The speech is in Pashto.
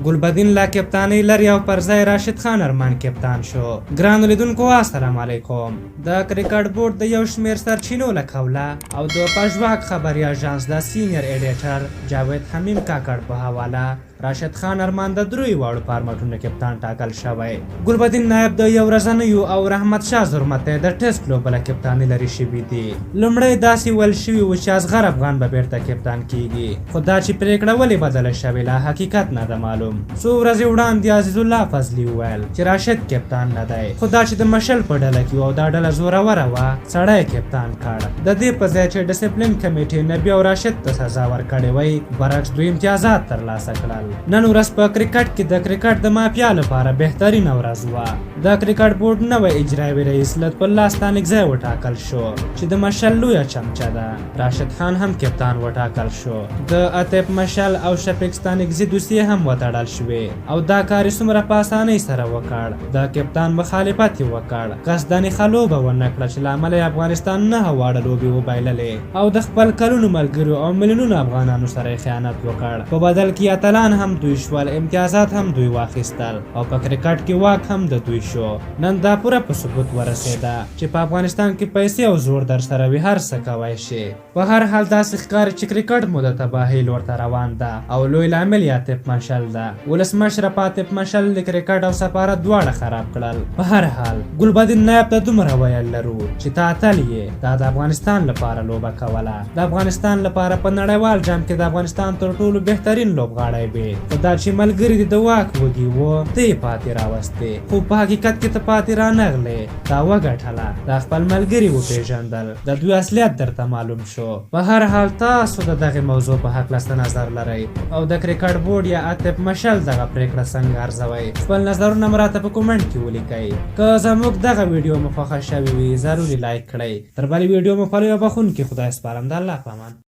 ګلبدین لا کپتانۍ لري او پر ځای راشد خان ارمان کپتان شو. ګرانو لیدونکو السلام علیکم. د کرکټ بورډ د یو شمېر سرچینو له قوله او د پژواک خبري اژانس د سینیر ایډیټر جاوید حمیم کاکړ په حواله راشد خان ارمان د دروي واړو فارمټونو کپتان ټاکل شوی. ګلبدین نایب د یو ورځنیو او رحمت شاه زرمتی د ټیسټ لوبه له کپتانۍ لرې شوي دي. لومړی داسې ویل شوي و چې اصغر افغان به بیرته کپتان کیږي، خو دا چې پریکړه ولې بدله شوې لا حقیقت نه ده معلوم. څو ورځې وړاندې عزیز الله فضلي وویل چې راشد کپتان نه دی، خو دا چې د مشل په ډله کې و او دا ډله زوروره وه سړی کپتان کړ. د دې په ځای چې ډسپلین کمیټې نبي او راشد ته سزا ورکړې وی برعکس دوی امتیازات ترلاسه کړل. نن ورځ په کرکټ کې د کرکټ د مافیا لپاره بهترینه ورځ وه. د کرکټ بورډ نوی اجرایي رئیس لطف الله ستانکزی وټاکل شو چې د مشل لویه چمچه ده. راشد خان هم کپتان وټاکل شو. د عاطف مشل او شفیق ستانکزي دوسیې هم وتړل شوې او دا کار یې څومره په اسانۍ سره وکړ. د کپتان مخالفت یې وکړ، قصدنې ښه لوبه ونه کړه چې له امله یې افغانستان 9 واړه لوبې وبایللې او د خپل کلونو ملګرو او میلیونونو افغانانو سره یې خیانت وکړ. په بدل کې اتلان هم دوی شول، امتیازات هم دوی واخیستل او په کرکټ کې واک هم د دوی شو. نن دا پوره په ثبوت ورسېده چې په افغانستان کې پیسې او زور در سره وي هر څه کوی شي. په هر حال داسې ښکاري چې کرکټ مو د تباهۍ لور ته روان ده او لوی لامل یې عاطف مشل ده. ولسمشر عاطف مشل د کرکټ او سفارت دواړه خراب کړل. په هر حال ګلبدین نایب ته دومره ویل لرو چې ته اتل یې، دا د افغانستان لپاره لوبه کوله، د افغانستان لپاره په نړیوال جام کې د افغانستان تر ټولو بهترین لوبغاړی وي. خو دا چې ملګري دې د واک وږي وو ته یې پاتې راوستې، خو په حقیقت کې ته پاتې رانغلې، دا وګټله، دا خپل ملګري وپېژندل، د دوی اصلیت درته معلوم شو. په هر حال تاسو د دغې موضوع په هکله څه نظر لرئ او د کرکټ بورډ یا عاطف مشل دغه پرېکړه څنګه ارزوئ؟ خپل نظرونه مو راته په کومنټ کې ولیکئ. که زموږ دغه ویډیو مو خوښه شوې وي ضروري لایک کړئ. تر بلې ویډیو مو په لویه بخښونکي خدای سپارم. د الله په امان.